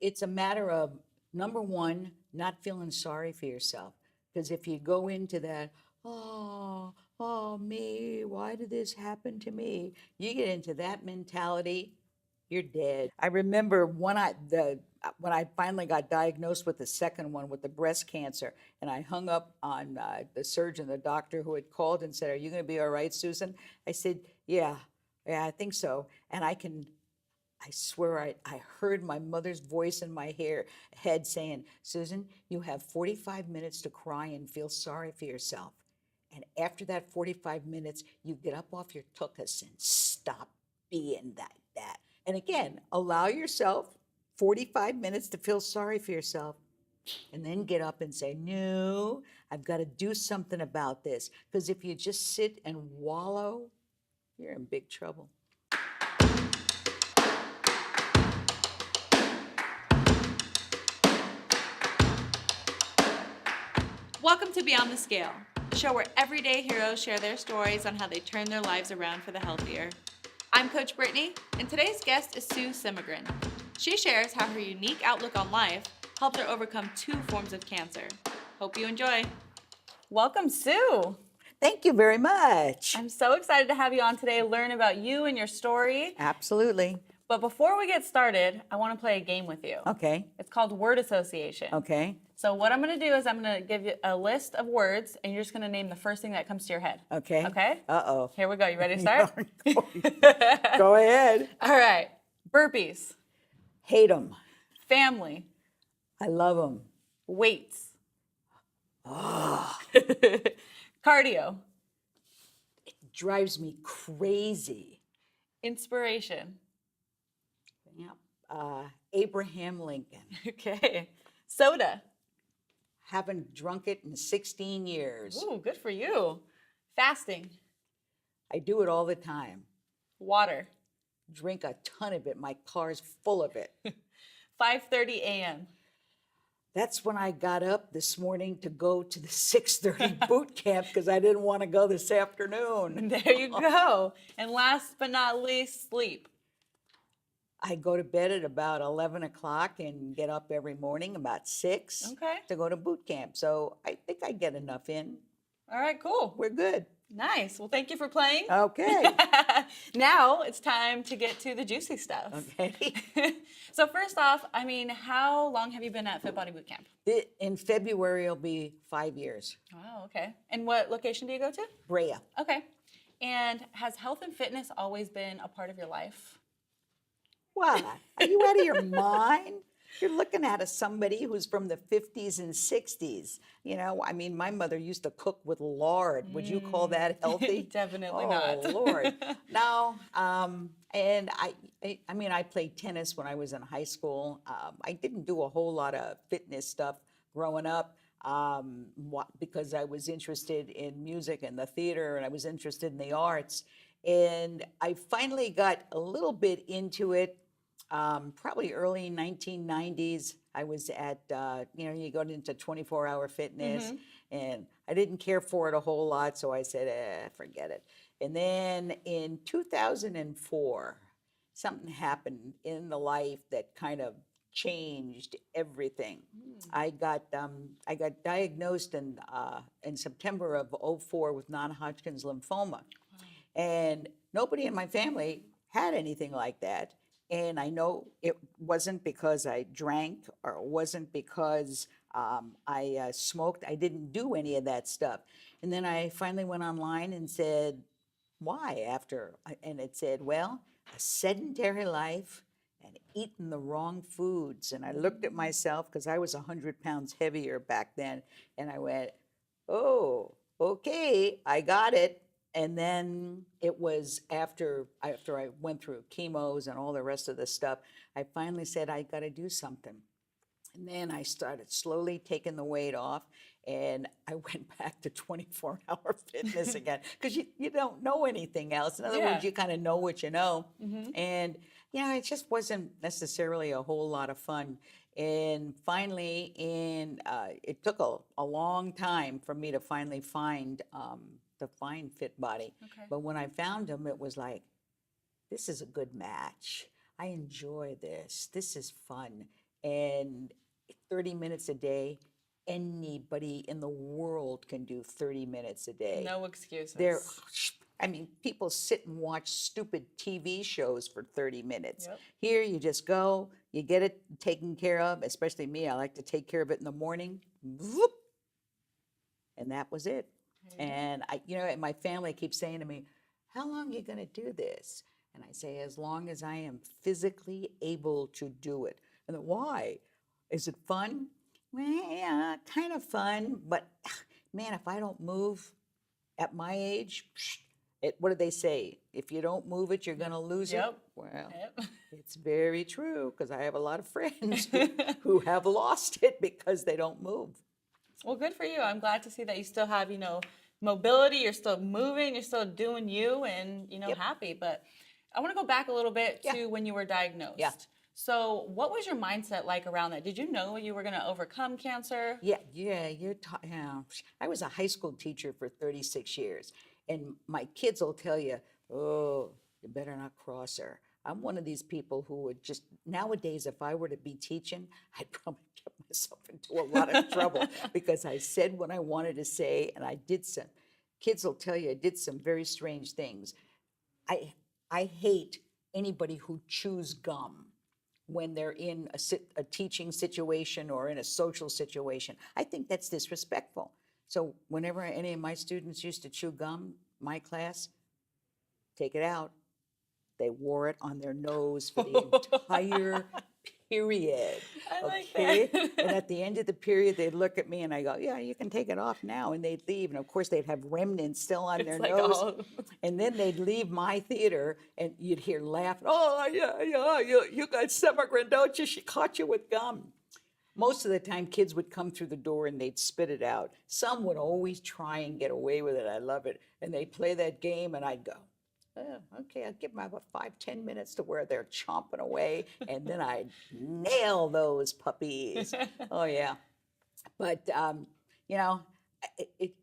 it's a matter of, number one, not feeling sorry for yourself. Because if you go into that, oh, me, why did this happen to me? You get into that mentality, you're dead. I remember when I finally got diagnosed with the second one with the breast cancer, and I hung up on the surgeon, the doctor who had called and said, "Are you going to be all right, Susan?" I said, "Yeah, yeah, I think so." And I swear I heard my mother's voice in my head saying, "Susan, you have 45 minutes to cry and feel sorry for yourself. And after that 45 minutes, you get up off your tuchus and stop being that. And again, allow yourself 45 minutes to feel sorry for yourself. And then get up and say, no, I've got to do something about this. Because if you just sit and wallow, you're in big trouble." Welcome to Beyond the Scale, a show where everyday heroes share their stories on how they turn their lives around for the healthier. I'm Coach Brittany, and today's guest is Sue Semegran. She shares how her unique outlook on life helped her overcome 2 forms of cancer. Hope you enjoy. Welcome, Sue. Thank you very much. I'm so excited to have you on today, learn about you and your story. Absolutely. But before we get started, I want to play a game with you. Okay. It's called word association. Okay. So what I'm going to do is I'm going to give you a list of words, and you're just going to name the first thing that comes to your head. Okay. Okay? Uh-oh. Here we go. You ready to start? Go ahead. All right. Burpees. Hate them. Family. I love them. Weights. Oh, Cardio. it drives me crazy. Inspiration. Yeah. Abraham Lincoln. Okay. Soda. Haven't drunk it in 16 years. Ooh, good for you. Fasting. I do it all the time. Water. Drink a ton of it. My car's full of it. 5:30 a.m. That's when I got up this morning to go to the 6:30 boot camp because I didn't want to go this afternoon. There you go. And last but not least, sleep. I go to bed at about 11 o'clock and get up every morning about 6 Okay. to go to boot camp. So I think I get enough in. All right, cool. We're good. Nice. Well, thank you for playing. Okay. Now it's time to get to the juicy stuff. Okay. So first off, how long have you been at Fit Body Boot Camp? In February, it'll be 5 years. Oh, okay. And what location do you go to? Brea. Okay. And has health and fitness always been a part of your life? What? Are you out of your mind? You're looking at somebody who's from the 50s and 60s. My mother used to cook with lard. Would you call that healthy? Definitely oh, not. Lord. No. And I played tennis when I was in high school. I didn't do a whole lot of fitness stuff growing up because I was interested in music and the theater, and I was interested in the arts. And I finally got a little bit into it. Probably early 1990s, I was at, you go into 24-hour fitness, and I didn't care for it a whole lot, so I said, forget it. And then in 2004, something happened in the life that kind of changed everything. I got diagnosed in September of '04 with non-Hodgkin's lymphoma. Wow. And nobody in my family had anything like that. And I know it wasn't because I drank or it wasn't because I smoked. I didn't do any of that stuff. And then I finally went online and said, why and it said, well, a sedentary life and eating the wrong foods. And I looked at myself because I was 100 pounds heavier back then. And I went, oh, okay, I got it. And then it was after I went through chemos and all the rest of the stuff, I finally said, I got to do something. And then I started slowly taking the weight off, and I went back to 24-hour fitness again because you don't know anything else. In other words, you kind of know what you know. And, it just wasn't necessarily a whole lot of fun. And finally, it took a long time for me to finally find Fit Body. Okay. But when I found him, it was like, this is a good match. I enjoy this. This is fun. And 30 minutes a day, anybody in the world can do 30 minutes a day. No excuses. I mean, people sit and watch stupid TV shows for 30 minutes. Yep. Here, you just go, you get it taken care of, especially me. I like to take care of it in the morning. Whoop, and that was it. And and my family keeps saying to me, how long are you going to do this? And I say, as long as I am physically able to do it. And then, why? Is it fun? Well, yeah, kind of fun. But man, if I don't move at my age, what do they say? If you don't move it, you're going to lose it. Well, it's very true, because I have a lot of friends who have lost it because they don't move. Well, good for you. I'm glad to see that you still have, mobility. You're still moving. You're still doing you, and happy. But I want to go back a little bit to when you were diagnosed. Yeah. So, what was your mindset like around that? Did you know you were going to overcome cancer? Yeah. I was a high school teacher for 36 years, and my kids will tell you, "Oh, you better not cross her." I'm one of these people who would just, nowadays, if I were to be teaching, I'd probably get myself into a lot of trouble because I said what I wanted to say, and I did some. Kids will tell you I did some very strange things. I hate anybody who chews gum when they're in a teaching situation or in a social situation. I think that's disrespectful. So whenever any of my students used to chew gum, my class, take it out. They wore it on their nose for the entire period. I like that. And at the end of the period, they'd look at me and I go, yeah, you can take it off now. And they'd leave. And of course, they'd have remnants still on their nose. And then they'd leave my theater and you'd hear laughing. Oh, yeah, you got Semegran, don't you? She caught you with gum. Most of the time, kids would come through the door and they'd spit it out. Some would always try and get away with it. I love it. And they'd play that game and I'd go, oh, okay, I'll give them about 5-10 minutes to where they're chomping away, and then I nail those puppies. Oh yeah, but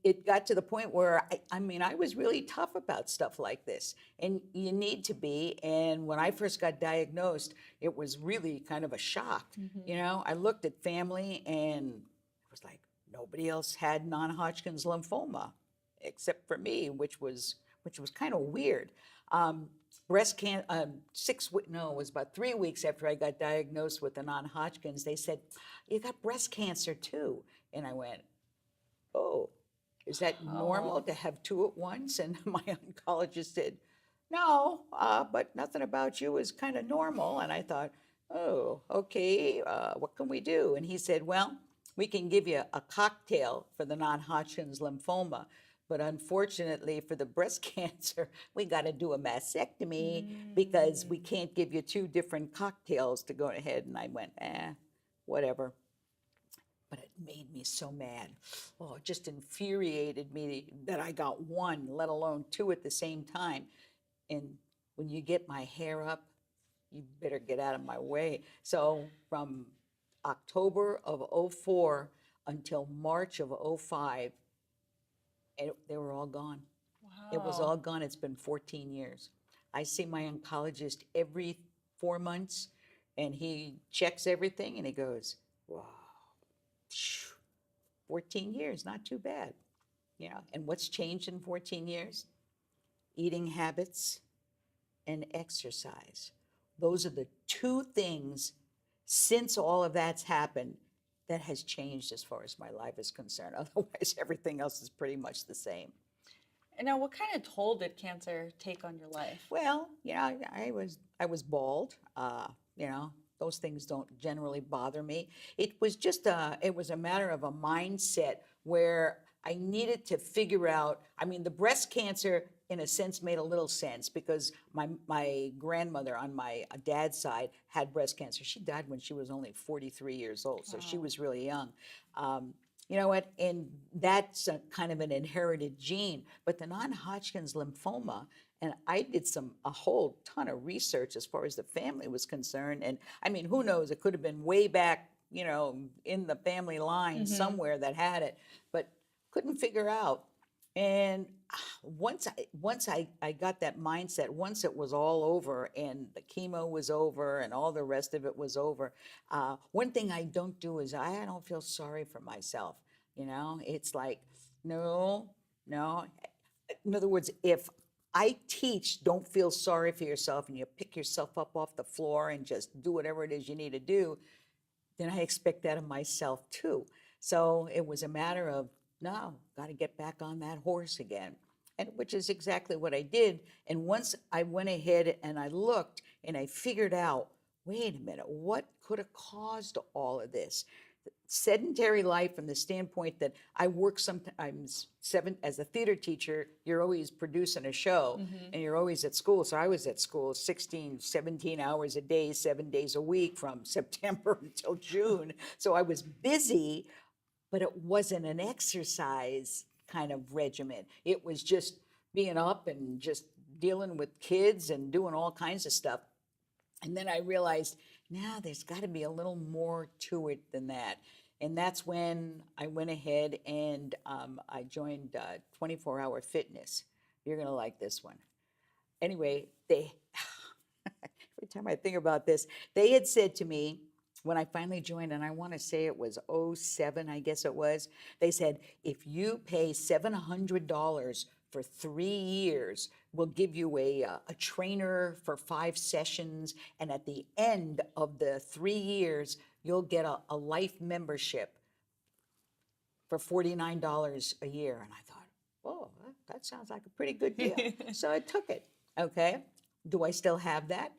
it got to the point where I was really tough about stuff like this, and you need to be. And when I first got diagnosed, it was really kind of a shock. I looked at family, and it was like nobody else had non-Hodgkin's lymphoma except for me, which was kind of weird. Breast cancer, it was about 3 weeks after I got diagnosed with the non-Hodgkin's, they said, you got breast cancer too. And I went, oh, is that normal to have two at once? And my oncologist said, no, but nothing about you is kind of normal. And I thought, oh, okay, what can we do? And he said, well, we can give you a cocktail for the non-Hodgkin's lymphoma. But unfortunately for the breast cancer, we got to do a mastectomy because we can't give you two different cocktails to go ahead. And I went, whatever. But it made me so mad. Oh, it just infuriated me that I got one, let alone two at the same time. And when you get my hair up, you better get out of my way. So from October of 04 until March of 05, they were all gone. Wow. It was all gone. It's been 14 years. I see my oncologist every 4 months, and he checks everything, and he goes, wow, 14 years, not too bad. And what's changed in 14 years? Eating habits and exercise. Those are the two things, since all of that's happened, that has changed as far as my life is concerned. Otherwise, everything else is pretty much the same. And now, what kind of toll did cancer take on your life? Well, I was bald. Those things don't generally bother me. It was just it was a matter of a mindset where I needed to figure out. The breast cancer, in a sense, made a little sense because my grandmother on my dad's side had breast cancer. She died when she was only 43 years old, so she was really young. You know what? And that's kind of an inherited gene. But the non-Hodgkin's lymphoma, and I did a whole ton of research as far as the family was concerned. And who knows? It could have been way back, in the family line somewhere that had it, but couldn't figure out. And once I got that mindset, once it was all over and the chemo was over and all the rest of it was over, one thing I don't do is I don't feel sorry for myself. You know, it's like, no, no. In other words, if I teach, don't feel sorry for yourself and you pick yourself up off the floor and just do whatever it is you need to do, then I expect that of myself too. So it was a matter of, no, got to get back on that horse again. And which is exactly what I did. And once I went ahead and I looked and I figured out, wait a minute, what could have caused all of this? Sedentary life from the standpoint that I work sometimes as a theater teacher, you're always producing a show and you're always at school. So I was at school 16, 17 hours a day, 7 days a week from September until June. So I was busy, but it wasn't an exercise kind of regimen. It was just being up and just dealing with kids and doing all kinds of stuff. And then I realized, now there's got to be a little more to it than that. And that's when I went ahead and I joined 24-Hour Fitness. You're going to like this one. Anyway, every time I think about this, they had said to me when I finally joined, and I want to say it was '07, I guess it was, they said, if you pay $700 for 3 years, we'll give you a trainer for 5 sessions, and at the end of the 3 years, you'll get a life membership for $49 a year. And I thought, oh, that sounds like a pretty good deal. So I took it. Okay. Do I still have that?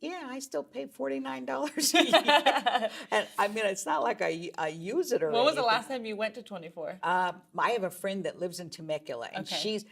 Yeah, I still pay $49 a year. And I mean, it's not like I use it or When was the anything. last time you went to 24? I have a friend that lives in Temecula, and Okay. she's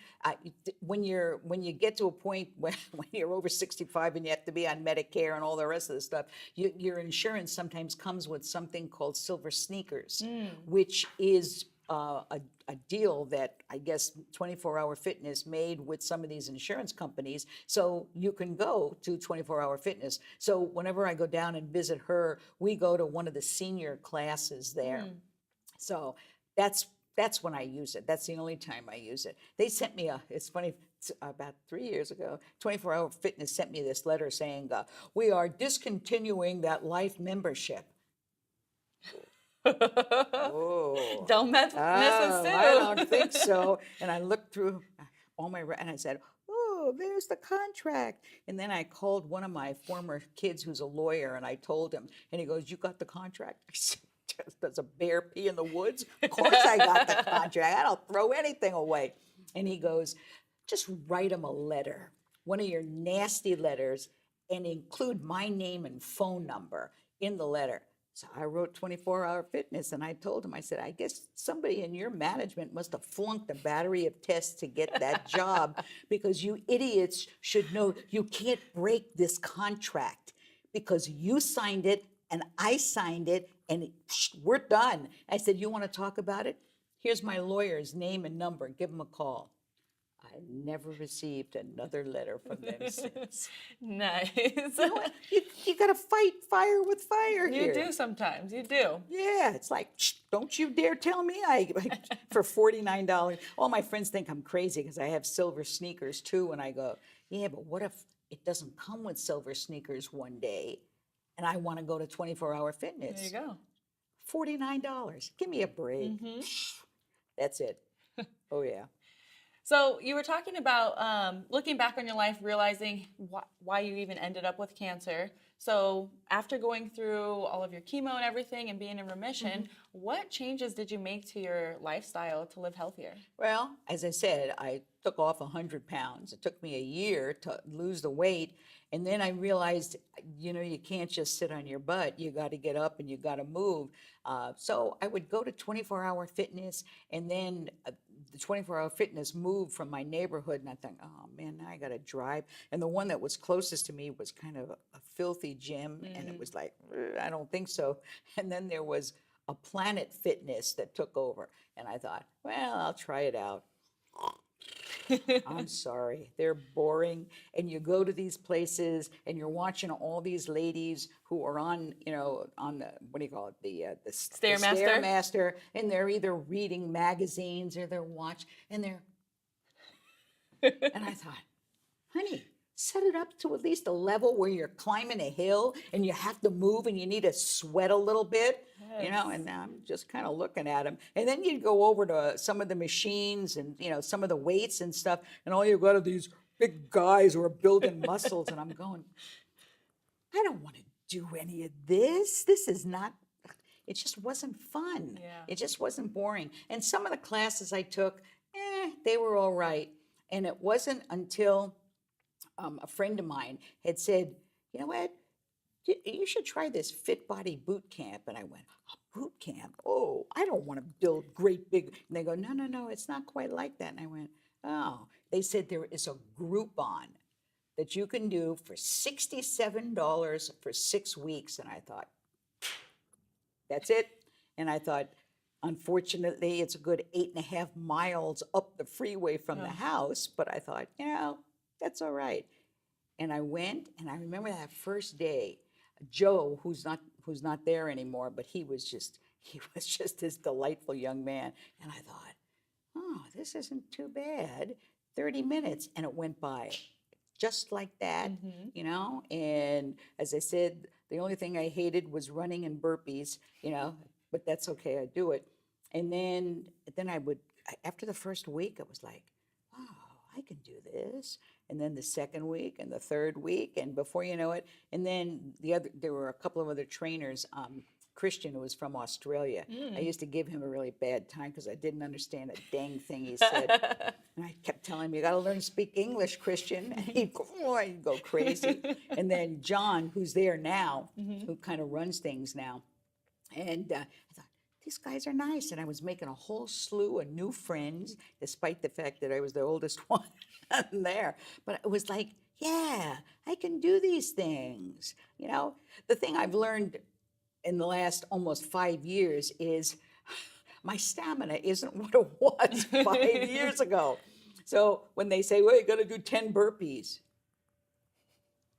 when you get to a point when you're over 65 and you have to be on Medicare and all the rest of the stuff, your insurance sometimes comes with something called silver sneakers, which is a deal that I guess 24-Hour Fitness made with some of these insurance companies, so you can go to 24-Hour Fitness. So whenever I go down and visit her, we go to one of the senior classes there. So that's when I use it. That's the only time I use it. They sent me it's funny, about 3 years ago, 24-Hour Fitness sent me this letter saying, we are discontinuing that life membership. Oh. Don't mess with Sue. I don't think so. And I looked through all and I said, oh, there's the contract. And then I called one of my former kids who's a lawyer, and I told him, and he goes, you got the contract? I said, does a bear pee in the woods? Of course I got the contract. I don't throw anything away. And he goes, just write him a letter, one of your nasty letters, and include my name and phone number in the letter. So I wrote 24-Hour Fitness, and I told him, I said, I guess somebody in your management must have flunked a battery of tests to get that job, because you idiots should know you can't break this contract because you signed it and I signed it and we're done. I said, you want to talk about it? Here's my lawyer's name and number. Give him a call. I never received another letter from them since. Nice. You know what? You got to fight fire with fire here. You do sometimes. You do. Yeah, it's like, don't you dare tell me for $49. All my friends think I'm crazy because I have silver sneakers too. And I go, yeah, but what if it doesn't come with silver sneakers one day and I want to go to 24-Hour Fitness? There you go. $49. Give me a break. That's it. Oh, yeah. So you were talking about looking back on your life, realizing why you even ended up with cancer. So after going through all of your chemo and everything and being in remission, what changes did you make to your lifestyle to live healthier? Well, as I said, I took off 100 pounds. It took me a year to lose the weight. And then I realized, you can't just sit on your butt. You got to get up and you got to move. So I would go to 24-Hour Fitness, and then the 24-Hour Fitness moved from my neighborhood, and I thought, oh man, now I got to drive. And the one that was closest to me was kind of a filthy gym, and it was like, I don't think so. And then there was a Planet Fitness that took over, and I thought, well, I'll try it out. I'm sorry, they're boring. And you go to these places and you're watching all these ladies who are on the, what do you call it? The Stairmaster? Stairmaster, and they're either reading magazines or they're and they're And I thought, honey, set it up to at least a level where you're climbing a hill and you have to move and you need to sweat a little bit, and I'm just kind of looking at him. And then you'd go over to some of the machines and, some of the weights and stuff, and all you've got are these big guys who are building muscles. And I'm going, I don't want to do any of this. This is not, it just wasn't fun. Yeah. It just wasn't boring. And some of the classes I took, they were all right. And it wasn't until a friend of mine had said, you know what, you should try this Fit Body Boot Camp. And I went, a boot camp? Oh, I don't want to build great big. And they go, no, it's not quite like that. And I went, oh. They said there is a Groupon that you can do for $67 for 6 weeks. And I thought, that's it. And I thought, unfortunately, it's a good 8.5 miles up the freeway from the house. But I thought, that's all right. And I went, and I remember that first day, Joe, who's not there anymore, but he was just this delightful young man. And I thought, oh, this isn't too bad. 30 minutes, and it went by just like that, And as I said, the only thing I hated was running and burpees, but that's okay, I do it. And then I would, after the first week, I was like, oh, I can do this. And then the second week and the third week, and before you know it, and then there were a couple of other trainers. Christian, who was from Australia. I used to give him a really bad time because I didn't understand a dang thing he said. And I kept telling him, you got to learn to speak English, Christian. And he'd go crazy. And then John, who's there now, who kind of runs things now. And I thought, these guys are nice. And I was making a whole slew of new friends, despite the fact that I was the oldest one there. But it was like, yeah, I can do these things. The thing I've learned in the last almost 5 years is my stamina isn't what it was 5 years ago. So when they say, well, you got to do 10 burpees,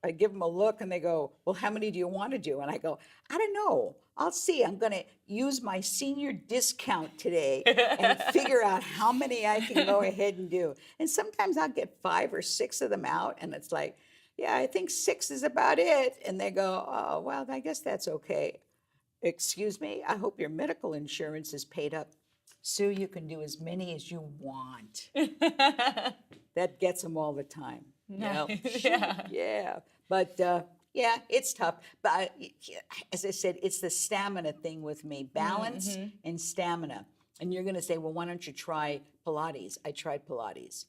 I give them a look and they go, well, how many do you want to do? And I go, I don't know. I'll see. I'm going to use my senior discount today and figure out how many I can go ahead and do. And sometimes I'll get 5 or 6 of them out, and it's like, yeah, I think 6 is about it. And they go, oh, well, I guess that's okay. Excuse me, I hope your medical insurance is paid up. Sue, you can do as many as you want. That gets them all the time. Nice. Yeah. But it's tough. But as I said, it's the stamina thing with me, balance and stamina. And you're going to say, well, why don't you try Pilates? I tried Pilates.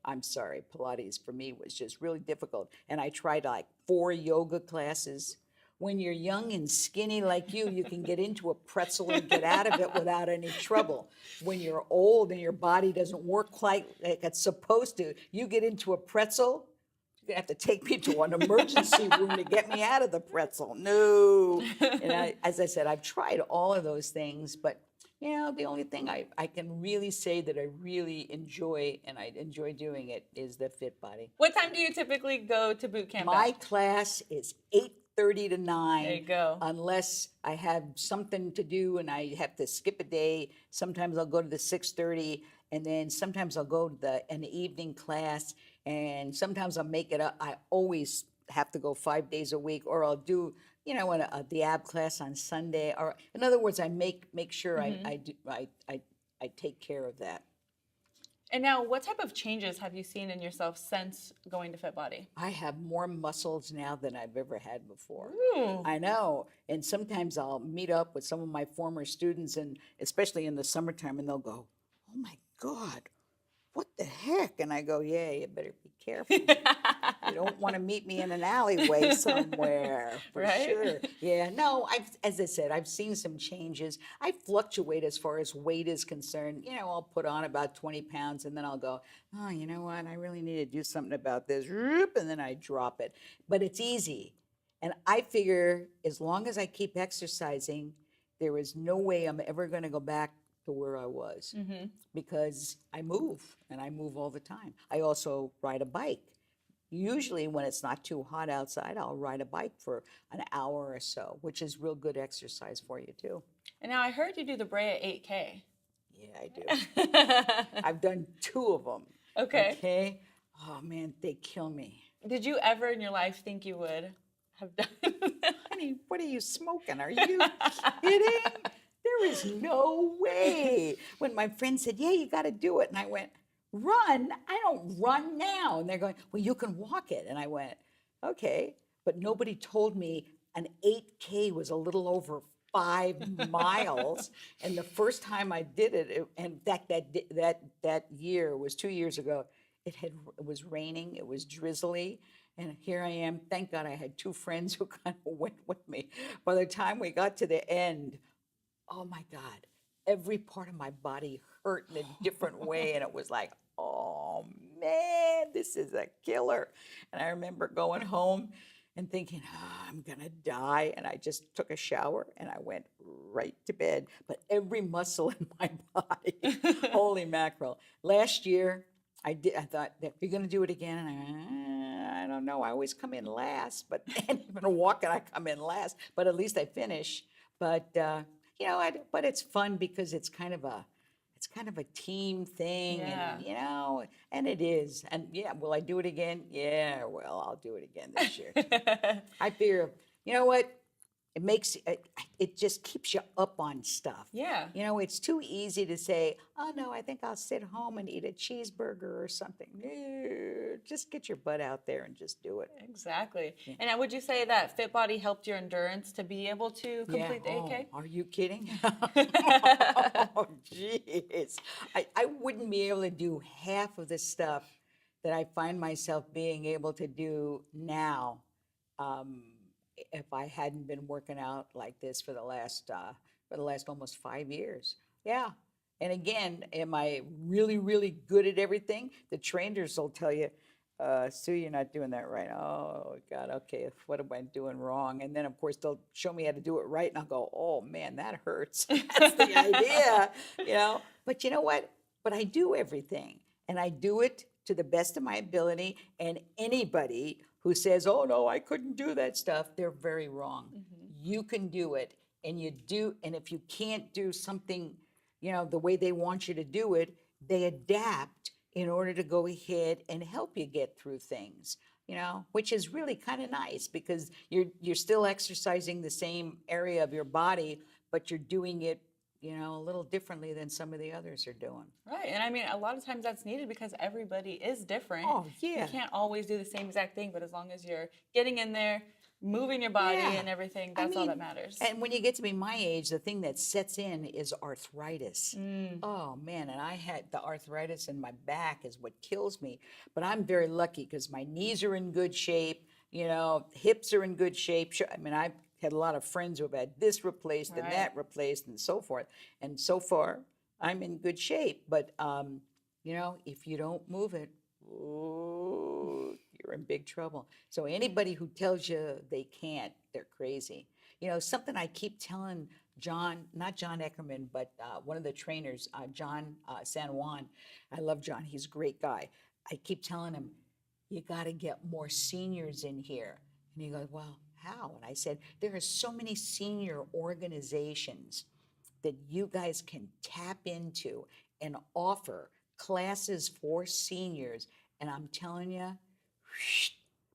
I'm sorry, Pilates for me was just really difficult. And I tried like 4 yoga classes. When you're young and skinny like you can get into a pretzel and get out of it without any trouble. When you're old and your body doesn't work quite like it's supposed to, you get into a pretzel, you're going to have to take me to an emergency room to get me out of the pretzel. No. And as I said, I've tried all of those things, but the only thing I can really say that I really enjoy, and I enjoy doing it, is the Fit Body. What time do you typically go to boot camp? My class is 8:30 to 9. There you go. Unless I have something to do and I have to skip a day. Sometimes I'll go to the 6:30, and then sometimes I'll go to an evening class, and sometimes I'll make it up. I always have to go 5 days a week, or I'll do the ab class on Sunday. Or in other words, I make sure I take care of that. And now, what type of changes have you seen in yourself since going to Fit Body? I have more muscles now than I've ever had before. Ooh. I know. And sometimes I'll meet up with some of my former students, and especially in the summertime, and they'll go, oh my God, what the heck? And I go, yeah, you better be careful. You don't want to meet me in an alleyway somewhere, for sure. Yeah, no, as I said, I've seen some changes. I fluctuate as far as weight is concerned. I'll put on about 20 pounds, and then I'll go, oh, you know what? I really need to do something about this. And then I drop it. But it's easy. And I figure as long as I keep exercising, there is no way I'm ever going to go back to where I was, because I move, and I move all the time. I also ride a bike. Usually when it's not too hot outside, I'll ride a bike for an hour or so, which is real good exercise for you too. And now I heard you do the Brea 8K. Yeah, I do. I've done 2 of them. Okay. Okay. Oh man, they kill me. Did you ever in your life think you would have done Honey, what are you smoking? Are you kidding? There is no way. When my friend said, yeah, you got to do it. And I went, run? I don't run now. And they're going, well, you can walk it. And I went, okay. But nobody told me an 8K was a little over 5 miles. And the first time I did it, and that year was 2 years ago, it was raining, it was drizzly, and here I am. Thank God I had two friends who kind of went with me. By the time we got to the end, oh my God, every part of my body hurt in a different way. And it was like, oh man, this is a killer. And I remember going home and thinking, oh, I'm gonna die. And I just took a shower and I went right to bed. But every muscle in my body, holy mackerel. Last year, I thought, you're gonna do it again? And I don't know. I always come in last, but and even walking, I come in last. But at least I finish. But but it's fun because it's kind of a team thing, Yeah. and and it is. And yeah, will I do it again? Yeah, well, I'll do it again this year. I figure, you know what? It just keeps you up on stuff. Yeah. It's too easy to say, oh no, I think I'll sit home and eat a cheeseburger or something. No, just get your butt out there and just do it. Exactly. And would you say that Fit Body helped your endurance to be able to complete the 8K? Oh, are you kidding? Oh, jeez. I wouldn't be able to do half of the stuff that I find myself being able to do now. If I hadn't been working out like this for the last almost 5 years. Yeah. And again, am I really, really good at everything? The trainers will tell you, Sue, you're not doing that right. Oh God, okay, what am I doing wrong? And then of course they'll show me how to do it right, and I'll go, oh man, that hurts. That's the idea. But you know what? But I do everything, and I do it to the best of my ability. And anybody who says, oh no, I couldn't do that stuff, they're very wrong. You can do it, and you do. And if you can't do something, the way they want you to do it, they adapt in order to go ahead and help you get through things, which is really kind of nice because you're still exercising the same area of your body, but you're doing it a little differently than some of the others are doing. Right. And I mean, a lot of times that's needed because everybody is different. Oh, yeah. You can't always do the same exact thing, but as long as you're getting in there, moving your body and everything, that's all that matters. And when you get to be my age, the thing that sets in is arthritis. Oh, man. And I had the arthritis in my back is what kills me. But I'm very lucky because my knees are in good shape, hips are in good shape. I mean, I've had a lot of friends who have had this replaced and that replaced and so forth. And so far, I'm in good shape. But, if you don't move it, ooh, you're in big trouble. So anybody who tells you they can't, they're crazy. Something I keep telling John, not John Eckerman, but one of the trainers, John San Juan. I love John. He's a great guy. I keep telling him, you got to get more seniors in here. And he goes, well, how? And I said, there are so many senior organizations that you guys can tap into and offer classes for seniors. And I'm telling you,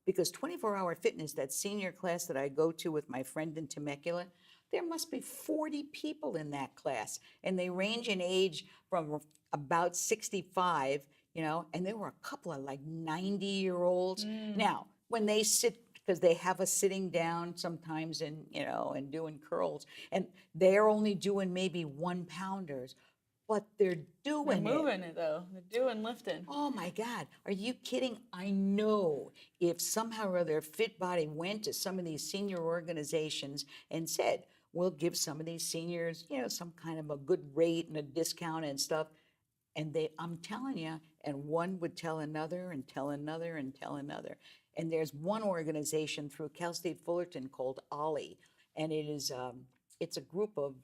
because 24-hour fitness, that senior class that I go to with my friend in Temecula, there must be 40 people in that class. And they range in age from about 65, and there were a couple of like 90-year-olds. Now, when they sit, because they have us sitting down sometimes and, and doing curls, and they're only doing maybe 1-pounders, but they're doing They're moving it though. They're doing lifting. Oh my God, are you kidding? I know if somehow or other Fit Body went to some of these senior organizations and said, we'll give some of these seniors, some kind of a good rate and a discount and stuff. And I'm telling you, and one would tell another and tell another and tell another. And there's one organization through Cal State Fullerton called OLLI, and it's a group of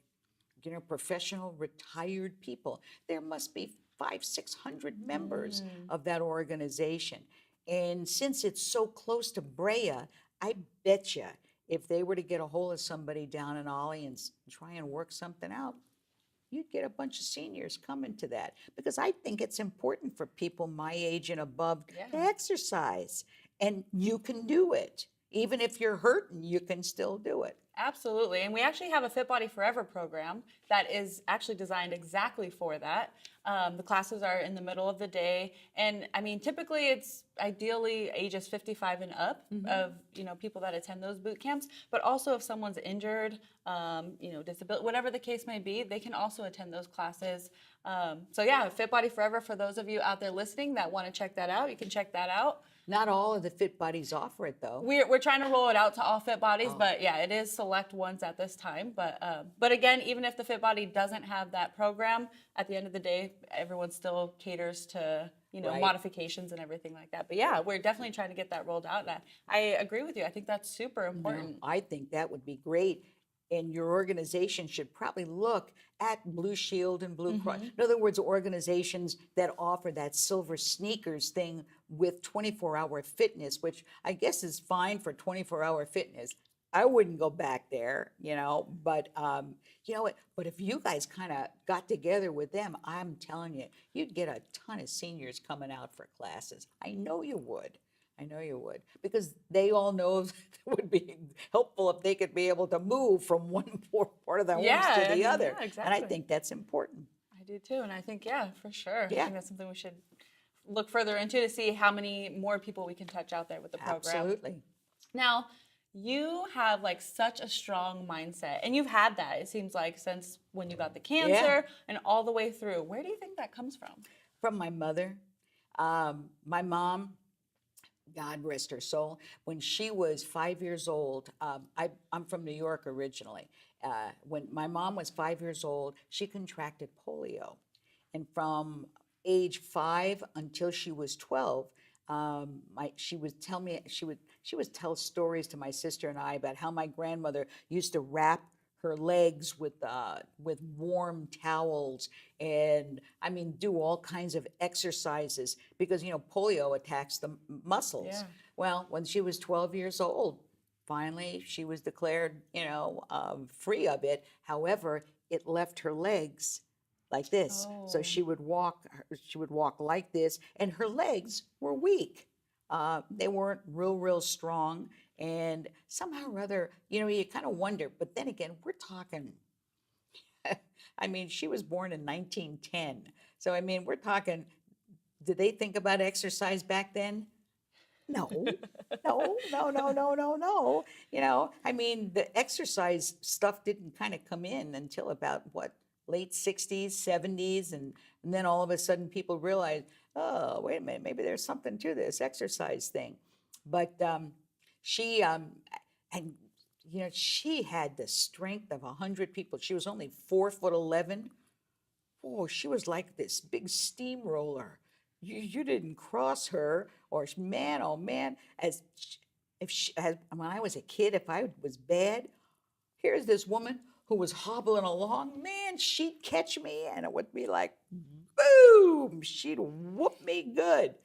professional retired people. There must be 500-600 members of that organization. And since it's so close to Brea, I bet you if they were to get a hold of somebody down in OLLI and try and work something out, you'd get a bunch of seniors coming to that, because I think it's important for people my age and above to Yeah. exercise, and you can do it. Even if you're hurting, you can still do it. Absolutely. And we actually have a Fit Body Forever program that is actually designed exactly for that. The classes are in the middle of the day. And I mean, typically it's ideally ages 55 and up of, people that attend those boot camps. But also if someone's injured, disability, whatever the case may be, they can also attend those classes. So yeah, Fit Body Forever, for those of you out there listening that want to check that out, you can check that out. Not all of the fit bodies offer it, though. We're trying to roll it out to all Fit Bodies, but yeah, it is select ones at this time. But again, even if the Fit Body doesn't have that program, at the end of the day, everyone still caters to Right. modifications and everything like that. But yeah, we're definitely trying to get that rolled out. And I agree with you. I think that's super important. I think that would be great. And your organization should probably look at Blue Shield and Blue Cross. In other words, organizations that offer that silver sneakers thing with 24-hour fitness, which I guess is fine for 24-hour fitness. I wouldn't go back there, but you know what? But if you guys kind of got together with them, I'm telling you, you'd get a ton of seniors coming out for classes. I know you would. I know you would, because they all know it would be helpful if they could be able to move from one part of their homes to the other. Yeah, And I exactly. think that's important. I do too. And I think, yeah, for sure. Yeah. I think that's something we should look further into to see how many more people we can touch out there with the program. Absolutely. Now, you have like such a strong mindset, and you've had that, it seems like, since when you got the cancer and all the way through. Where do you think that comes from? From my mother. My mom, God rest her soul, when she was 5 years old, I'm from New York originally. When my mom was 5 years old, she contracted polio. And from age 5 until she was 12, she would tell stories to my sister and I about how my grandmother used to wrap her legs with warm towels, and do all kinds of exercises, because polio attacks the muscles. Yeah. Well, when she was 12 years old, finally she was declared free of it. However, it left her legs like this, so Oh. she would walk like this, and her legs were weak. They weren't real strong. And somehow or other, you kind of wonder. But then again, we're talking, she was born in 1910. So, we're talking, did they think about exercise back then? No, no, no, no, no, no, no. The exercise stuff didn't kind of come in until about late 60s, 70s. And then all of a sudden people realized, oh, wait a minute, maybe there's something to this exercise thing. But she she had the strength of 100 people. She was only 4'11". Oh, she was like this big steamroller. You didn't cross her, or man, oh man, when I was a kid, if I was bad, here's this woman who was hobbling along. Man, she'd catch me, and it would be like, boom! She'd whoop me good.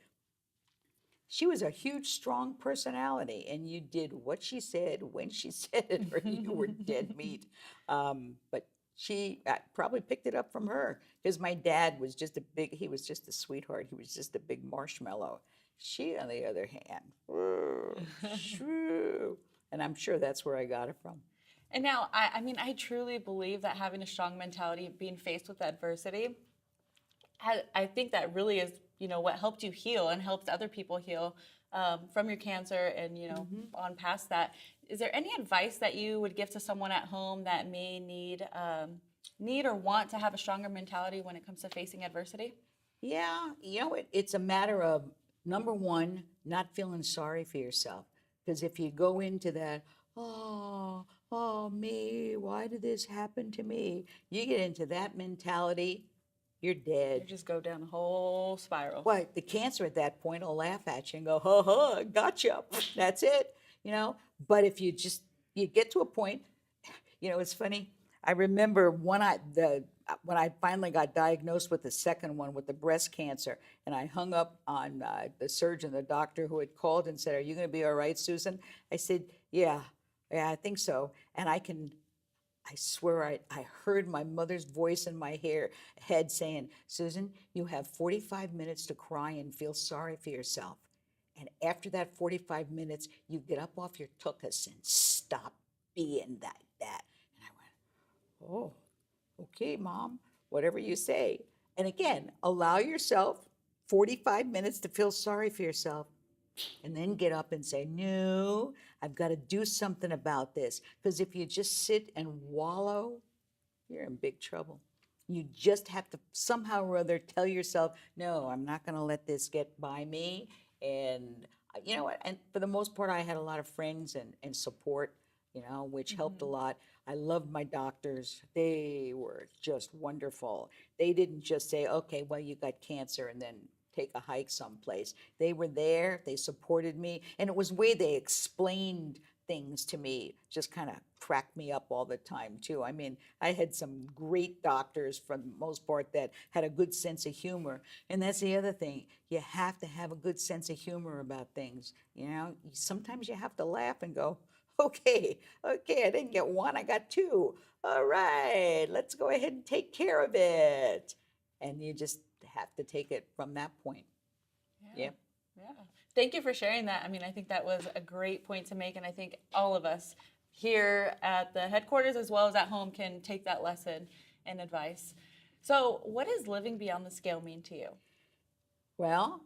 She was a huge, strong personality, and you did what she said when she said it, or you were dead meat. But she probably picked it up from her, because my dad was he was just a sweetheart. He was just a big marshmallow. She, on the other hand, shoo. And I'm sure that's where I got it from. And now, I truly believe that having a strong mentality, being faced with adversity, I think that really is, what helped you heal and helped other people heal from your cancer and, on past that. Is there any advice that you would give to someone at home that may need or want to have a stronger mentality when it comes to facing adversity? Yeah, it's a matter of, number one, not feeling sorry for yourself. Because if you go into that, oh, me, why did this happen to me? You get into that mentality, you're dead. You just go down the whole spiral. Well, the cancer at that point will laugh at you and go, ha ha, gotcha. That's it. But if you get to a point, it's funny. I remember when I finally got diagnosed with the second one, with the breast cancer, and I hung up on the surgeon, the doctor who had called and said, "Are you going to be all right, Susan?" I said, "Yeah, I think so." And I swear I heard my mother's voice in my head saying, Susan, you have 45 minutes to cry and feel sorry for yourself. And after that 45 minutes, you get up off your tuchus and stop being that. And I went, oh, okay, Mom, whatever you say. And again, allow yourself 45 minutes to feel sorry for yourself and then get up and say, no, I've got to do something about this. Because if you just sit and wallow, you're in big trouble. You just have to somehow or other tell yourself, no, I'm not going to let this get by me. And you know what? And for the most part, I had a lot of friends and support, which helped a lot. I loved my doctors. They were just wonderful. They didn't just say, okay, well, you got cancer and then take a hike someplace. They were there, they supported me, and it was the way they explained things to me, just kind of cracked me up all the time too. I mean, I had some great doctors for the most part that had a good sense of humor, and that's the other thing. You have to have a good sense of humor about things. Sometimes you have to laugh and go, okay, I didn't get one, I got two. All right, let's go ahead and take care of it. And you just have to take it from that point. Yeah. Thank you for sharing that. I mean, I think that was a great point to make, and I think all of us here at the headquarters as well as at home can take that lesson and advice. So what does living beyond the scale mean to you? Well,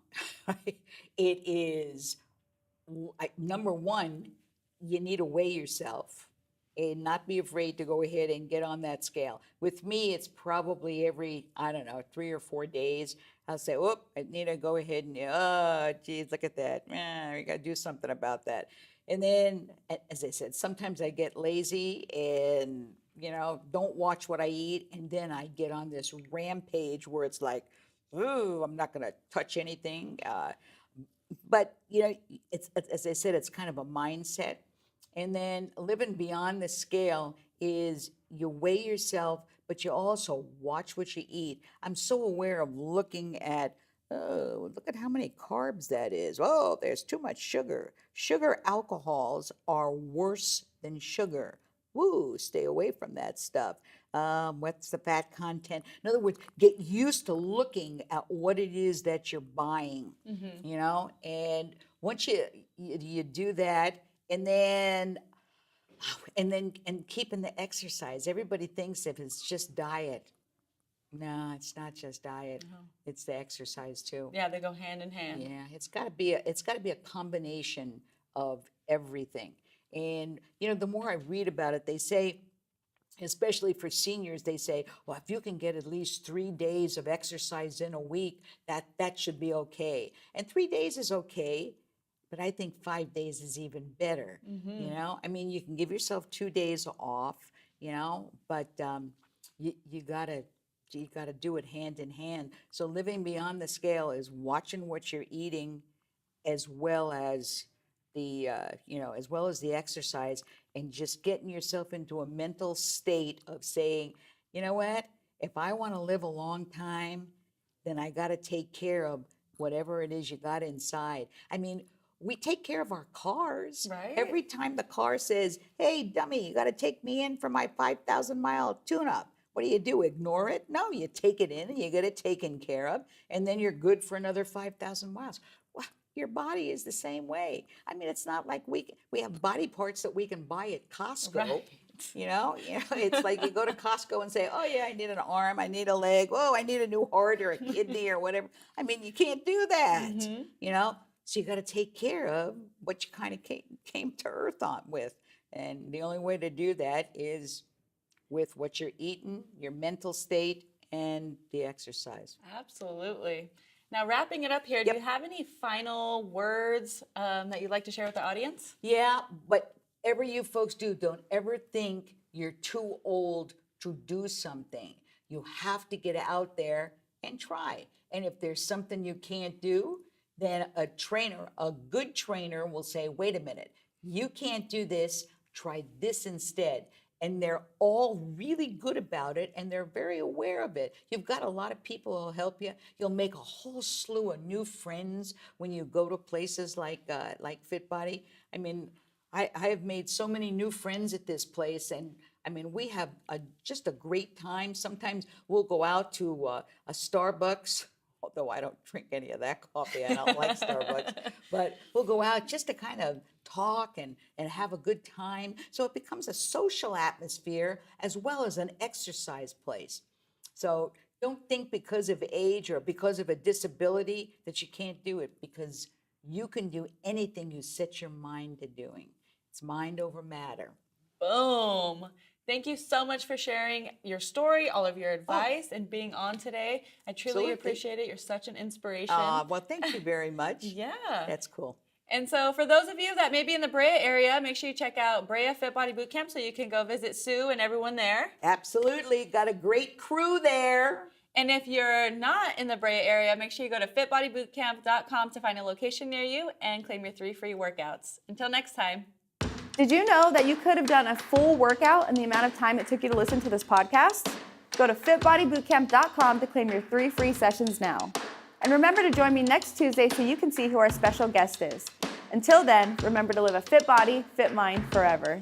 it is, number one, you need to weigh yourself and not be afraid to go ahead and get on that scale. With me, it's probably every, 3 or 4 days. I'll say, oh, I need to go ahead and, oh, geez, look at that. We got to do something about that. And then, as I said, sometimes I get lazy and, don't watch what I eat. And then I get on this rampage where it's like, ooh, I'm not going to touch anything. But, it's, as I said, it's kind of a mindset. And then living beyond the scale is you weigh yourself, but you also watch what you eat. I'm so aware of looking at, oh, look at how many carbs that is. Oh, there's too much sugar. Sugar alcohols are worse than sugar. Woo, stay away from that stuff. What's the fat content? In other words, get used to looking at what it is that you're buying, and once you do that, and keeping the exercise. Everybody thinks if it's just diet. No, it's not just diet. No. It's the exercise too. Yeah, they go hand in hand. Yeah, it's got to be a combination of everything. And the more I read about it, they say, especially for seniors, they say, well, if you can get at least 3 days of exercise in a week, that should be okay. And 3 days is okay. But I think 5 days is even better. I mean, you can give yourself 2 days off, but you gotta do it hand in hand. So living beyond the scale is watching what you're eating, as well as the exercise, and just getting yourself into a mental state of saying, you know what, if I want to live a long time, then I got to take care of whatever it is you got inside. I mean, we take care of our cars. Right. Every time the car says, hey, dummy, you got to take me in for my 5,000-mile tune-up. What do? Ignore it? No, you take it in and you get it taken care of, and then you're good for another 5,000 miles. Well, your body is the same way. I mean, it's not like we have body parts that we can buy at Costco. Right. It's like you go to Costco and say, oh yeah, I need an arm, I need a leg, oh, I need a new heart or a kidney or whatever. I mean, you can't do that, So you got to take care of what you kind of came to earth on with. And the only way to do that is with what you're eating, your mental state, and the exercise. Absolutely. Now, wrapping it up here, do you have any final words that you'd like to share with the audience? Yeah, but whatever you folks do, don't ever think you're too old to do something. You have to get out there and try. And if there's something you can't do, then a good trainer will say, wait a minute, you can't do this, try this instead. And they're all really good about it, and they're very aware of it. You've got a lot of people who will help you. You'll make a whole slew of new friends when you go to places like FitBody. I mean, I have made so many new friends at this place, and I mean, we have just a great time. Sometimes we'll go out to a Starbucks, although I don't drink any of that coffee. I don't like Starbucks. But we'll go out just to kind of talk and have a good time. So it becomes a social atmosphere as well as an exercise place. So don't think because of age or because of a disability that you can't do it, because you can do anything you set your mind to doing. It's mind over matter. Boom. Thank you so much for sharing your story, all of your advice, and being on today. I truly Absolutely. appreciate it. You're such an inspiration. Well, thank you very much. Yeah. That's cool. And so for those of you that may be in the Brea area, make sure you check out Brea Fit Body Bootcamp so you can go visit Sue and everyone there. Absolutely. Got a great crew there. And if you're not in the Brea area, make sure you go to fitbodybootcamp.com to find a location near you and claim your 3 free workouts. Until next time. Did you know that you could have done a full workout in the amount of time it took you to listen to this podcast? Go to fitbodybootcamp.com to claim your 3 free sessions now. And remember to join me next Tuesday so you can see who our special guest is. Until then, remember to live a fit body, fit mind forever.